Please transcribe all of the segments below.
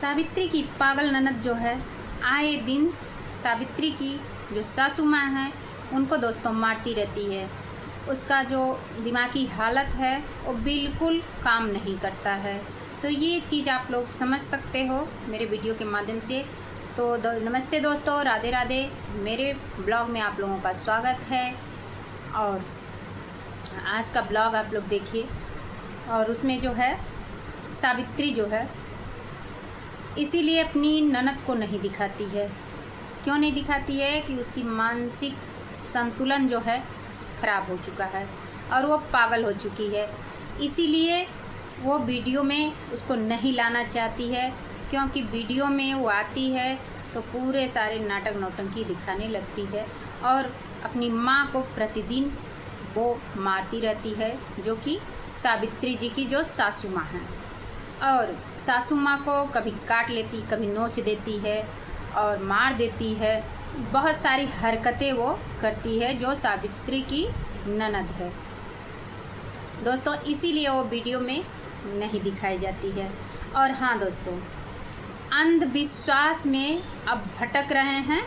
सावित्री की पागल ननद जो है आए दिन सावित्री की जो सासू माँ है उनको दोस्तों मारती रहती है। उसका जो दिमागी हालत है वो बिल्कुल काम नहीं करता है। तो ये चीज़ आप लोग समझ सकते हो मेरे वीडियो के माध्यम से। तो नमस्ते दोस्तों, राधे राधे। मेरे ब्लॉग में आप लोगों का स्वागत है और आज का ब्लॉग आप लोग देखिए। और उसमें जो है सावित्री जो है इसीलिए अपनी ननद को नहीं दिखाती है। क्यों नहीं दिखाती है? कि उसकी मानसिक संतुलन जो है ख़राब हो चुका है और वो पागल हो चुकी है। इसीलिए वो वीडियो में उसको नहीं लाना चाहती है, क्योंकि वीडियो में वो आती है तो पूरे सारे नाटक नौटंकी दिखाने लगती है और अपनी माँ को प्रतिदिन वो मारती रहती है, जो कि सावित्री जी की जो सासू माँ हैं। और सासू माँ को कभी काट लेती, कभी नोच देती है और मार देती है। बहुत सारी हरकतें वो करती है जो सावित्री की ननद है दोस्तों। इसीलिए वो वीडियो में नहीं दिखाई जाती है। और हाँ दोस्तों, अंधविश्वास में अब भटक रहे हैं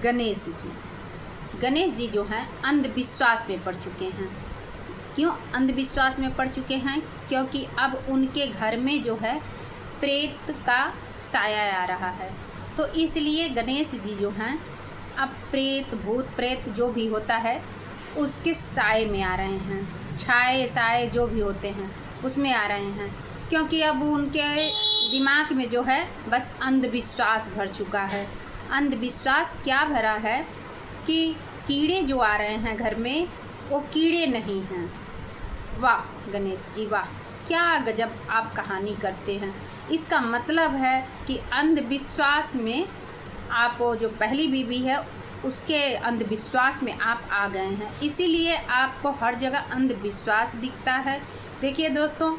गणेश जी। गणेश जी जो हैं अंधविश्वास में पड़ चुके हैं। क्यों अंधविश्वास में पड़ चुके हैं? क्योंकि अब उनके घर में जो है प्रेत का साया आ रहा है। तो इसलिए गणेश जी जो हैं अब प्रेत भूत प्रेत जो भी होता है उसके साए में आ रहे हैं। छाए साए जो भी होते हैं उसमें आ रहे हैं, क्योंकि अब उनके दिमाग में जो है बस अंधविश्वास भर चुका है। अंधविश्वास क्या भरा है कि कीड़े जो आ रहे हैं घर में वो कीड़े नहीं हैं। वाह गणेश जी वाह, क्या गजब आप कहानी करते हैं। इसका मतलब है कि अंधविश्वास में आप जो पहली बीवी है उसके अंधविश्वास में आप आ गए हैं। इसीलिए आपको हर जगह अंधविश्वास दिखता है। देखिए दोस्तों,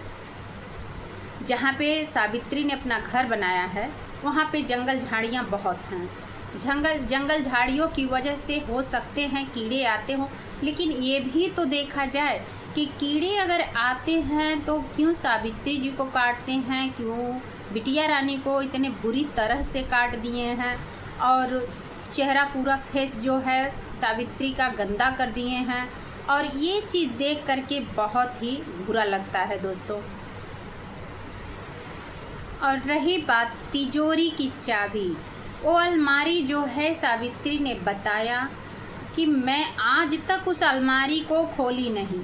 जहाँ पे सावित्री ने अपना घर बनाया है वहाँ पे जंगल झाड़ियाँ बहुत हैं। जंगल झाड़ियों की वजह से हो सकते हैं कीड़े आते हों, लेकिन ये भी तो देखा जाए कि कीड़े अगर आते हैं तो क्यों सावित्री जी को काटते हैं, क्यों बिटिया रानी को इतने बुरी तरह से काट दिए हैं और चेहरा पूरा फेस जो है सावित्री का गंदा कर दिए हैं। और ये चीज़ देख करके बहुत ही बुरा लगता है दोस्तों। और रही बात तिजोरी की चाबी, वो अलमारी जो है सावित्री ने बताया कि मैं आज तक उस अलमारी को खोली नहीं,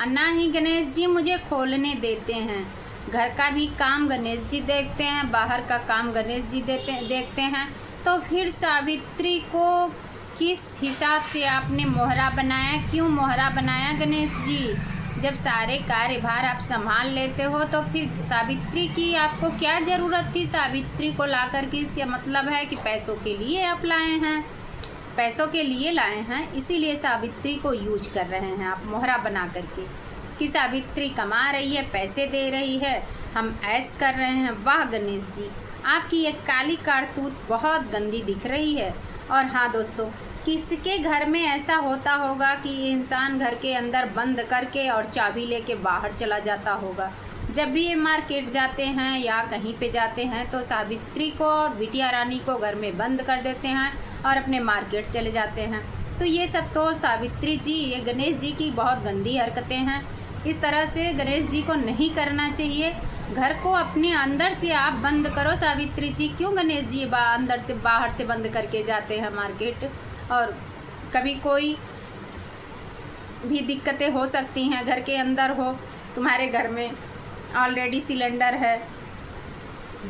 ना ही गणेश जी मुझे खोलने देते हैं। घर का भी काम गणेश जी देखते हैं, बाहर का काम गणेश जी देखते हैं। तो फिर सावित्री को किस हिसाब से आपने मोहरा बनाया? क्यों मोहरा बनाया गणेश जी? जब सारे कार्यभार आप संभाल लेते हो तो फिर सावित्री की आपको क्या ज़रूरत थी सावित्री को ला कर के? इसका मतलब है कि पैसों के लिए आप लाए हैं, पैसों के लिए लाए हैं, इसीलिए सावित्री को यूज कर रहे हैं आप मोहरा बना करके कि सावित्री कमा रही है, पैसे दे रही है, हम ऐश कर रहे हैं। वाह गणेश जी, आपकी ये काली कारतूत बहुत गंदी दिख रही है। और हाँ दोस्तों, किसके घर में ऐसा होता होगा कि इंसान घर के अंदर बंद करके और चाबी लेके बाहर चला जाता होगा? जब भी ये मार्केट जाते हैं या कहीं पे जाते हैं तो सावित्री को और बिटिया रानी को घर में बंद कर देते हैं और अपने मार्केट चले जाते हैं। तो ये सब तो सावित्री जी, ये गणेश जी की बहुत गंदी हरकतें हैं। इस तरह से गणेश जी को नहीं करना चाहिए। घर को अपने अंदर से आप बंद करो सावित्री जी। क्यों गणेश जी अंदर से बाहर से बंद करके जाते हैं मार्केट? और कभी कोई भी दिक्कतें हो सकती हैं, घर के अंदर हो, तुम्हारे घर में ऑलरेडी सिलेंडर है,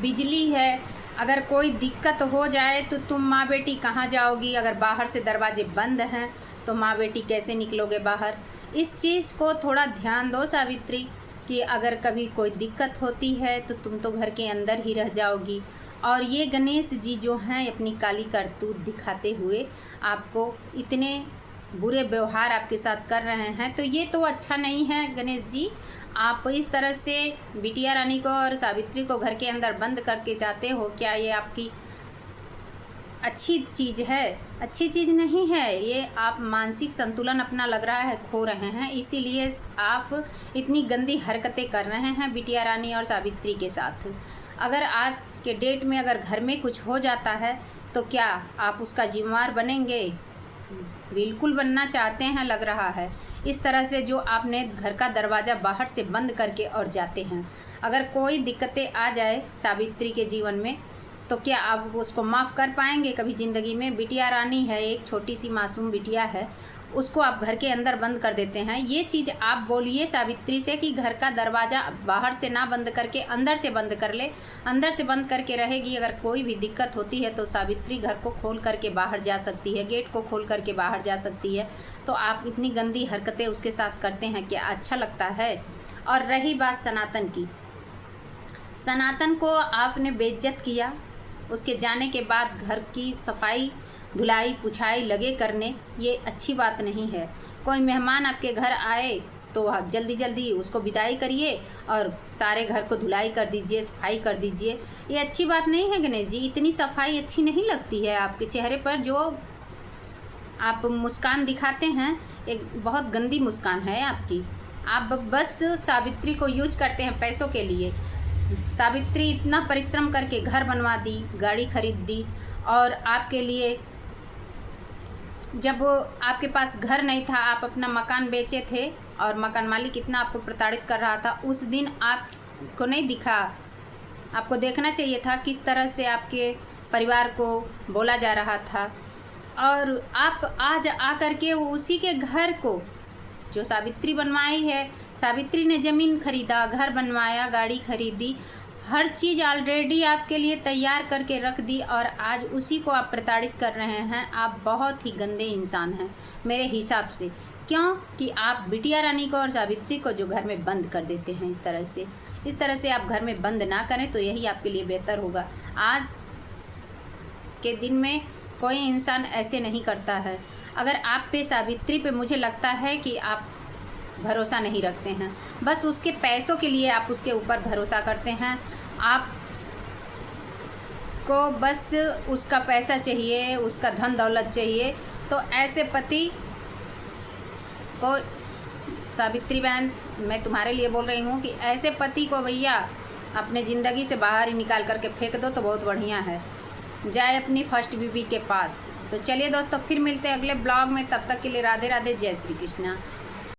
बिजली है, अगर कोई दिक्कत हो जाए तो तुम माँ बेटी कहाँ जाओगी? अगर बाहर से दरवाजे बंद हैं तो माँ बेटी कैसे निकलोगे बाहर? इस चीज़ को थोड़ा ध्यान दो सावित्री कि अगर कभी कोई दिक्कत होती है तो तुम तो घर के अंदर ही रह जाओगी। और ये गणेश जी जो हैं अपनी काली करतूत दिखाते हुए आपको इतने बुरे व्यवहार आपके साथ कर रहे हैं, तो ये तो अच्छा नहीं है गणेश जी। आप इस तरह से बिटिया रानी को और सावित्री को घर के अंदर बंद करके जाते हो, क्या ये आपकी अच्छी चीज़ है? अच्छी चीज़ नहीं है ये। आप मानसिक संतुलन अपना लग रहा है खो रहे हैं, इसीलिए आप इतनी गंदी हरकतें कर रहे हैं बिटिया रानी और सावित्री के साथ। अगर आज के डेट में अगर घर में कुछ हो जाता है तो क्या आप उसका जिम्मेवार बनेंगे? बिल्कुल बनना चाहते हैं लग रहा है। इस तरह से जो आपने घर का दरवाज़ा बाहर से बंद करके और जाते हैं, अगर कोई दिक्कतें आ जाए सावित्री के जीवन में तो क्या आप उसको माफ़ कर पाएंगे कभी ज़िंदगी में? बिटिया रानी है, एक छोटी सी मासूम बिटिया है, उसको आप घर के अंदर बंद कर देते हैं। ये चीज़ आप बोलिए सावित्री से कि घर का दरवाज़ा बाहर से ना बंद करके अंदर से बंद कर ले। अंदर से बंद करके रहेगी, अगर कोई भी दिक्कत होती है तो सावित्री घर को खोल करके बाहर जा सकती है, गेट को खोल करके बाहर जा सकती है। तो आप इतनी गंदी हरकतें उसके साथ करते हैं, क्या अच्छा लगता है? और रही बात सनातन की, सनातन को आपने बेइज्जत किया, उसके जाने के बाद घर की सफाई धुलाई पुछाई लगे करने, ये अच्छी बात नहीं है। कोई मेहमान आपके घर आए तो आप जल्दी जल्दी उसको विदाई करिए और सारे घर को धुलाई कर दीजिए, सफाई कर दीजिए। ये अच्छी बात नहीं है गणेश जी, इतनी सफाई अच्छी नहीं लगती है। आपके चेहरे पर जो आप मुस्कान दिखाते हैं एक बहुत गंदी मुस्कान है आपकी। आप बस सावित्री को यूज करते हैं पैसों के लिए। सावित्री इतना परिश्रम करके घर बनवा दी, गाड़ी खरीद दी, और आपके लिए जब आपके पास घर नहीं था आप अपना मकान बेचे थे और मकान मालिक इतना आपको प्रताड़ित कर रहा था, उस दिन आपको नहीं दिखा? आपको देखना चाहिए था किस तरह से आपके परिवार को बोला जा रहा था। और आप आज आकर के उसी के घर को जो सावित्री बनवाई है, सावित्री ने ज़मीन खरीदा, घर बनवाया, गाड़ी खरीदी, हर चीज़ ऑलरेडी आपके लिए तैयार करके रख दी, और आज उसी को आप प्रताड़ित कर रहे हैं। आप बहुत ही गंदे इंसान हैं मेरे हिसाब से। क्यों कि आप बिटिया रानी को और सावित्री को जो घर में बंद कर देते हैं इस तरह से आप घर में बंद ना करें तो यही आपके लिए बेहतर होगा। आज के दिन में कोई इंसान ऐसे नहीं करता है। अगर आप पे सावित्री पे मुझे लगता है कि आप भरोसा नहीं रखते हैं, बस उसके पैसों के लिए आप उसके ऊपर भरोसा करते हैं। आप को बस उसका पैसा चाहिए, उसका धन दौलत चाहिए। तो ऐसे पति को सावित्री बहन मैं तुम्हारे लिए बोल रही हूँ कि ऐसे पति को भैया अपने ज़िंदगी से बाहर ही निकाल करके फेंक दो तो बहुत बढ़िया है, जाए अपनी फर्स्ट बीवी के पास। तो चलिए दोस्तों, फिर मिलते हैं अगले ब्लॉग में। तब तक के लिए राधे राधे, जय श्री कृष्णा।